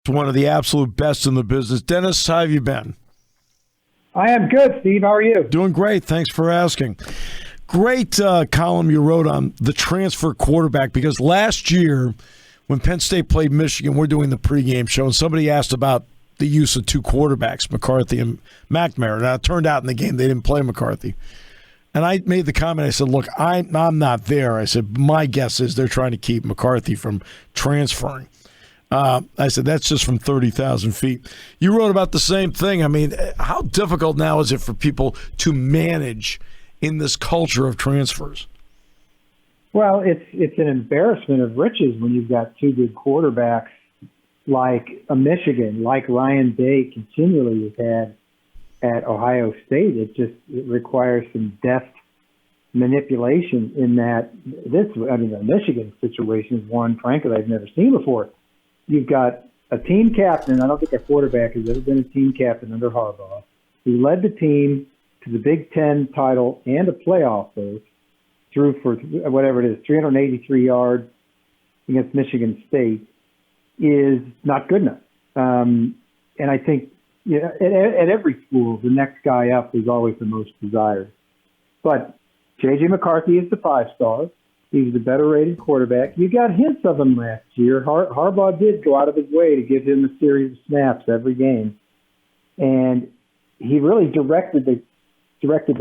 one of the absolute best in the business. Dennis, how have you been? I am good, Steve. How are you? Doing great. Thanks for asking. Great column you wrote on the transfer quarterback, because last year when Penn State played Michigan, we're doing the pregame show, and somebody asked about the use of two quarterbacks, McCarthy and McNamara. Now, it turned out in the game they didn't play McCarthy. And I made the comment, I said, look, I'm not there. I said, my guess is they're trying to keep McCarthy from transferring. I said, that's just from 30,000 feet. You wrote about the same thing. I mean, how difficult now is it for people to manage in this culture of transfers? Well, it's an embarrassment of riches when you've got two good quarterbacks like a Michigan, like Ryan Day continually has had at Ohio State. It requires some deft manipulation in that the Michigan situation is one, frankly, I've never seen before. You've got a team captain. I don't think a quarterback has ever been a team captain under Harbaugh. He led the team to the Big Ten title and a playoff berth, threw for whatever it is, 383 yards against Michigan State, is not good enough. And I think at every school, the next guy up is always the most desired. But J.J. McCarthy is the 5-star. He's the better-rated quarterback. You got hints of him last year. Harbaugh did go out of his way to give him a series of snaps every game. And he really directed the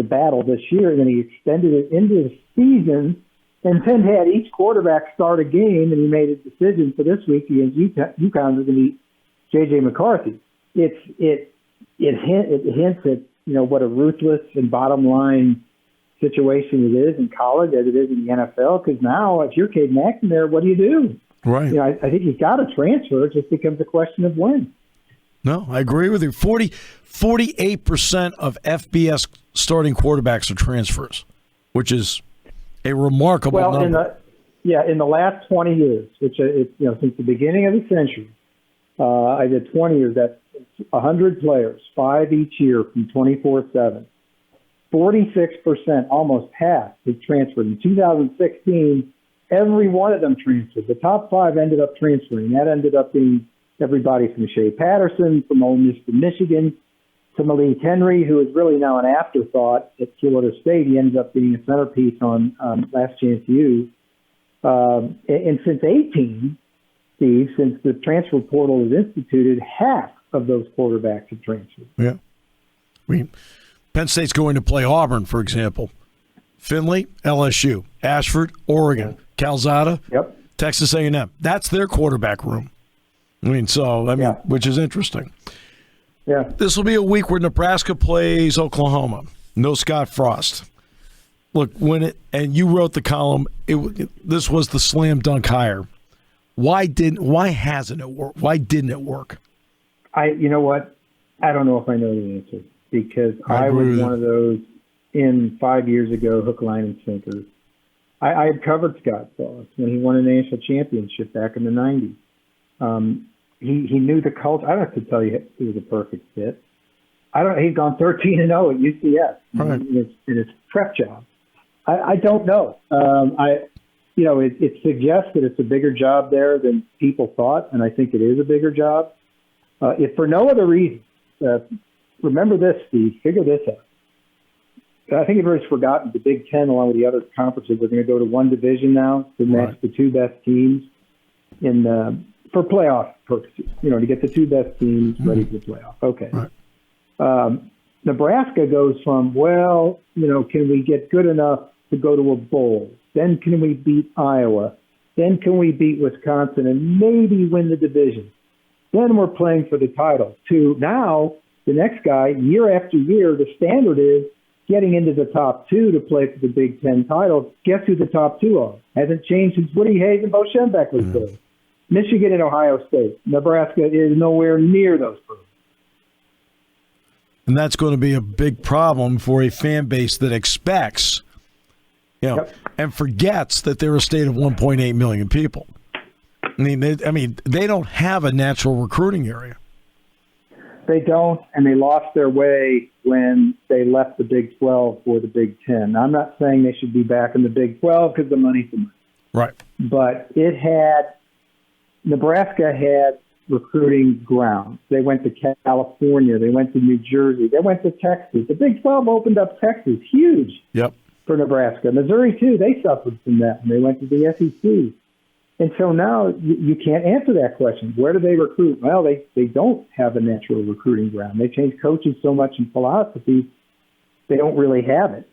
battle this year, and then he extended it into the season and then had each quarterback start a game, and he made a decision for this week against UConn was going to be J.J. McCarthy. It hints at what a ruthless and bottom line situation it is in college as it is in the NFL. Because now, if you're Cade McNamara, what do you do? Right. I think he's got to transfer. It just becomes a question of when. No, I agree with you. 48% of FBS starting quarterbacks are transfers, which is a remarkable number. In the last 20 years, which since the beginning of the century, I did 20 years. That's 100 players, 5 each year from 24/7. 46%, almost half, have transferred. In 2016, every one of them transferred. The top 5 ended up transferring. That ended up being everybody from Shea Patterson, from Ole Miss to Michigan, to Malik Henry, who is really now an afterthought at Florida State. He ended up being a centerpiece on Last Chance U. And since 18, Steve, since the transfer portal was instituted, half of those quarterbacks have transferred. Yeah. Penn State's going to play Auburn, for example. Finley, LSU. Ashford, Oregon. Calzada, Texas A&M. That's their quarterback room. Which is interesting. Yeah. This will be a week where Nebraska plays Oklahoma. No Scott Frost. Look, and you wrote the column, this was the slam dunk hire. Why hasn't it worked? Why didn't it work? You know what? I don't know if I know the answer, because I was one of those in 5 years ago, hook, line, and sinker. I had covered Scott Frost when he won a national championship back in the 90s. He knew the culture. I don't have to tell you he was a perfect fit. He's gone 13-0 at UCF in his prep job. I don't know. It suggests that it's a bigger job there than people thought, and I think it is a bigger job. If for no other reason, remember this, Steve. Figure this out. I think everybody's forgotten the Big Ten, along with the other conferences, are going to go to one division now to match the two best teams for playoff purposes. To get the two best teams ready for the playoff. Okay. Right. Nebraska goes from, can we get good enough to go to a bowl? Then can we beat Iowa? Then can we beat Wisconsin and maybe win the division? Then we're playing for the title. To now, the next guy, year after year, the standard is getting into the top 2 to play for the Big Ten title. Guess who the top 2 are? Hasn't changed since Woody Hayes and Bo Schembechler was there. Michigan and Ohio State. Nebraska is nowhere near those programs. And that's going to be a big problem for a fan base that expects, and forgets that they're a state of 1.8 million people. They don't have a natural recruiting area. They don't, and they lost their way when they left the Big 12 for the Big 10. I'm not saying they should be back in the Big 12 because the money's the money. Right. But Nebraska had recruiting grounds. They went to California. They went to New Jersey. They went to Texas. The Big 12 opened up Texas, huge for Nebraska. Missouri, too, they suffered from that when they went to the SEC. And so now you can't answer that question. Where do they recruit? Well, they don't have a natural recruiting ground. They change coaches so much in philosophy, they don't really have it.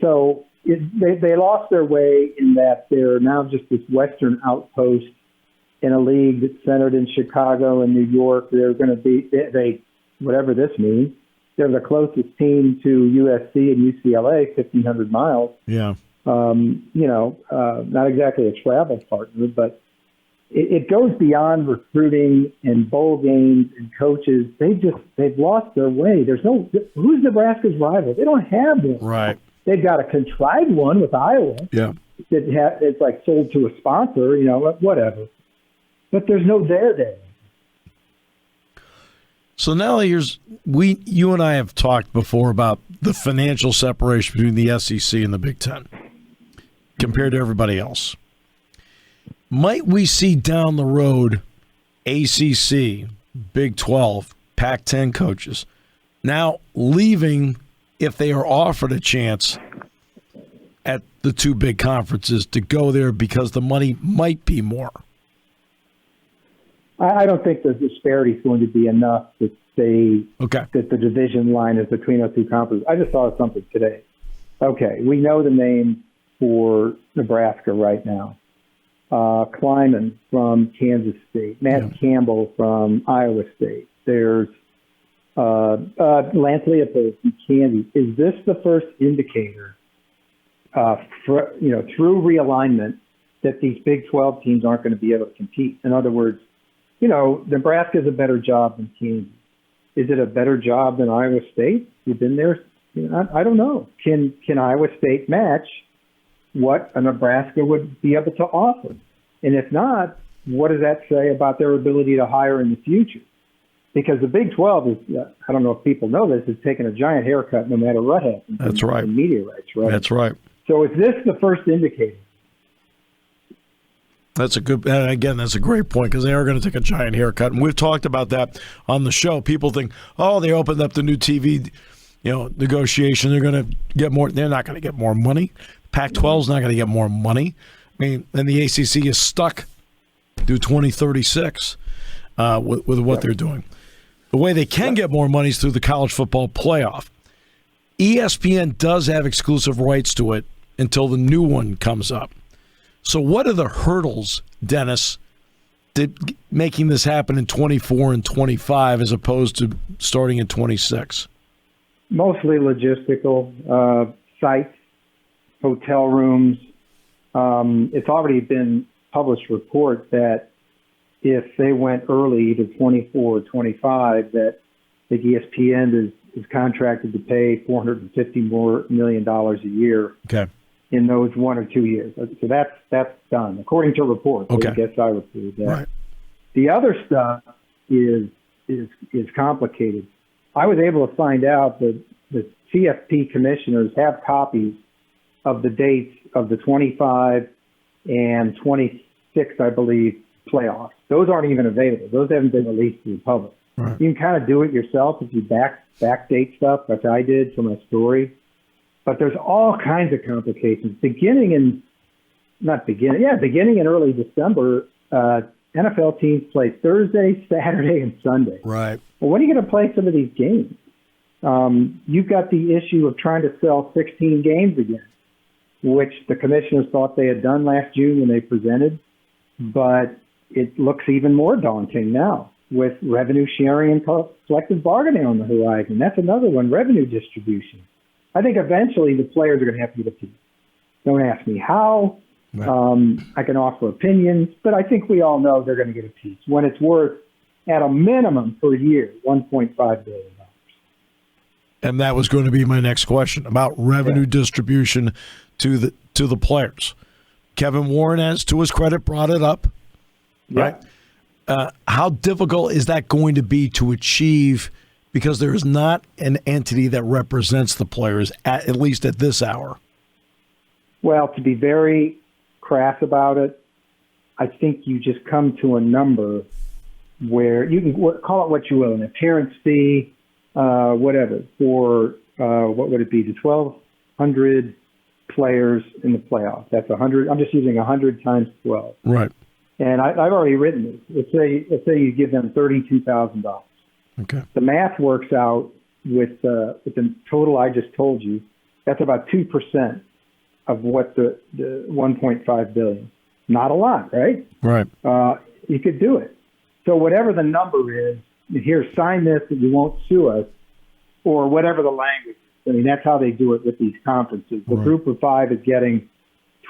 So they lost their way in that they're now just this Western outpost in a league that's centered in Chicago and New York. They're going to be, whatever this means, they're the closest team to USC and UCLA, 1,500 miles. Yeah. Not exactly a travel partner, but it goes beyond recruiting and bowl games and coaches. They've lost their way. Who's Nebraska's rival? They don't have one. Right. They've got a contrived one with Iowa. Yeah. It's like sold to a sponsor, whatever. But there's no there. So now you and I have talked before about the financial separation between the SEC and the Big Ten compared to everybody else. Might we see down the road ACC, Big 12, Pac-10 coaches now leaving if they are offered a chance at the two big conferences to go there because the money might be more? I don't think the disparity is going to be enough to say that the division line is between those two conferences. I just saw something today. Okay, we know the name for Nebraska right now. Kleiman from Kansas State, Matt Campbell from Iowa State. There's Lance Leopold from Kansas. Is this the first indicator, through realignment, that these Big 12 teams aren't going to be able to compete? In other words, Nebraska is a better job than Kansas. Is it a better job than Iowa State? You've been there. I don't know. Can Iowa State match what a Nebraska would be able to offer? And if not, what does that say about their ability to hire in the future? Because the Big 12 is, I don't know if people know this, is taking a giant haircut no matter what happens. That's right. In media rights, right? That's right. So is this the first indicator? That's a great point because they are going to take a giant haircut. And we've talked about that on the show. People think, they opened up the new TV, negotiation. They're going to get more. They're not going to get more money. Pac-12 is not going to get more money. I mean, and the ACC is stuck through 2036 with what they're doing. The way they can get more money is through the college football playoff. ESPN does have exclusive rights to it until the new one comes up. So what are the hurdles, Dennis, to making this happen in 24 and 25 as opposed to starting in 26? Mostly logistical, sites, hotel rooms. It's already been published report that if they went early to 24 or 25, that the ESPN is contracted to pay $450 million a year. Okay. In those 1 or 2 years. So that's done, according to reports. Okay. I guess I would say that. Right. The other stuff is complicated. I was able to find out that the CFP commissioners have copies of the dates of the 25 and 26, I believe, playoffs. Those aren't even available. Those haven't been released to the public. Right. You can kind of do it yourself if you backdate stuff, like I did for my story. But there's all kinds of complications. Beginning in early December, NFL teams play Thursday, Saturday, and Sunday. Right. Well, when are you going to play some of these games? You've got the issue of trying to sell 16 games again, which the commissioners thought they had done last June when they presented. But it looks even more daunting now with revenue sharing and collective bargaining on the horizon. That's another one, revenue distribution. I think eventually the players are going to have to get a piece. Don't ask me how. Right. I can offer opinions, but I think we all know they're going to get a piece when it's worth, at a minimum per year, $1.5 billion. And that was going to be my next question about revenue distribution to the players. Kevin Warren, as to his credit, brought it up. Right. How difficult is that going to be to achieve? Because there is not an entity that represents the players, at least at this hour. Well, to be very crass about it, I think you just come to a number where you can call it what you will, an appearance fee, whatever, for what would it be, the 1,200 players in the playoffs. That's 100. I'm just using 100 times 12. Right. And I've already written this. Let's say you give them $32,000. Okay. The math works out with the total I just told you. That's about 2% of what the 1.5 billion. Not a lot, right? Right. You could do it. So whatever the number is, here, sign this that you won't sue us, or whatever the language is. I mean, that's how they do it with these conferences. The group of five is getting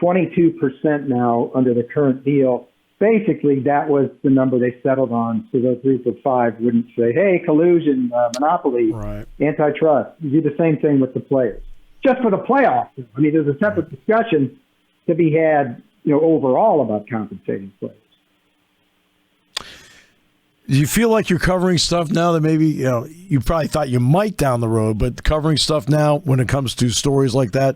22% now under the current deal. Basically, that was the number they settled on, so the group of five wouldn't say, hey, collusion, monopoly, right, antitrust. You do the same thing with the players. Just for the playoffs. I mean, there's a separate discussion to be had, overall about compensating players. Do you feel like you're covering stuff now that maybe, you probably thought you might down the road, but covering stuff now when it comes to stories like that,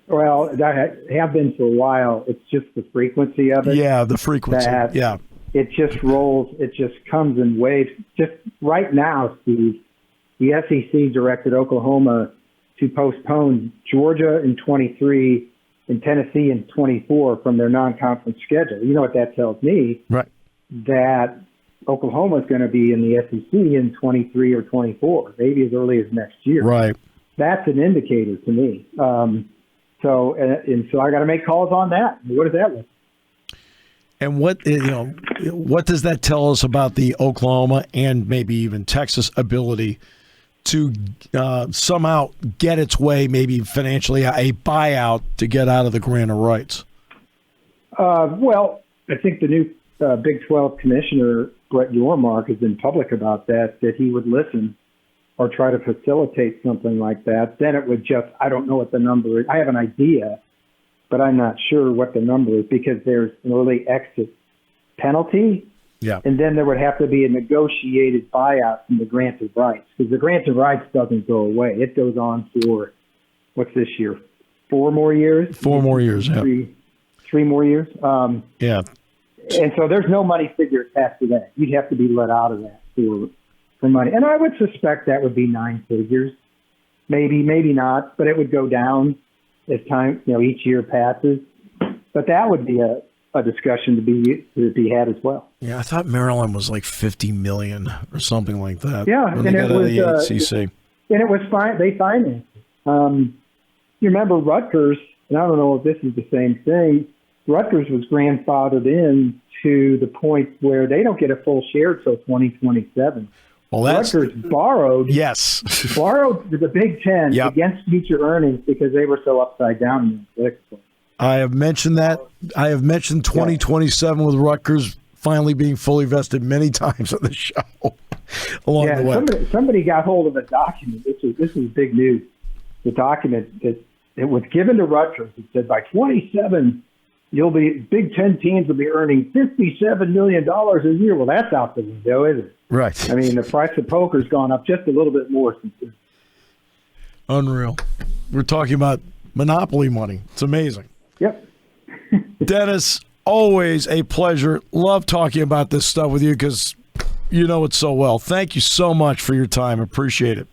Well, that have been for a while. It's just the frequency of it. Yeah, the frequency. Yeah. It just rolls. It just comes in waves. Just right now, Steve, the SEC directed Oklahoma to postpone Georgia in 23 and Tennessee in 24 from their non-conference schedule. You know what that tells me? Right. That Oklahoma is going to be in the SEC in 23 or 24, maybe as early as next year. Right. That's an indicator to me. So I got to make calls on that. What does that look like? And what does that tell us about the Oklahoma and maybe even Texas ability to somehow get its way, maybe financially, a buyout to get out of the grant of rights? Well, I think the new Big 12 commissioner, Brett Yormark, has been public about that he would listen or try to facilitate something like that. Then it would just, I don't know what the number is. I have an idea, but I'm not sure what the number is because there's an early exit penalty. Yeah. And then there would have to be a negotiated buyout from the grant of rights because the grant of rights doesn't go away. It goes on for, what's this year? 4 more years? 4 more years, yeah. 3 more years? Yeah. And so there's no money figure attached to that. You'd have to be let out of that for money. And I would suspect that would be 9 figures. Maybe not, but it would go down as time, each year passes. But that would be a discussion to be had as well. Yeah, I thought Maryland was like $50 million or something like that. Yeah, and it was the ACC. And it was fine. They financed it. You remember Rutgers, and I don't know if this is the same thing. Rutgers was grandfathered in to the point where they don't get a full share until 2027. Well, Rutgers borrowed the Big Ten against future earnings because they were so upside down in the political. I have mentioned that. I have mentioned 2027 with Rutgers finally being fully vested many times on the show along the way. Somebody got hold of a document. This is big news. The document that it was given to Rutgers. It said by 27, Big Ten teams will be earning $57 million a year. Well, that's out the window, isn't it? Right. I mean, the price of poker's gone up just a little bit more since then. Unreal. We're talking about monopoly money. It's amazing. Yep. Dennis, always a pleasure. Love talking about this stuff with you because you know it so well. Thank you so much for your time. Appreciate it.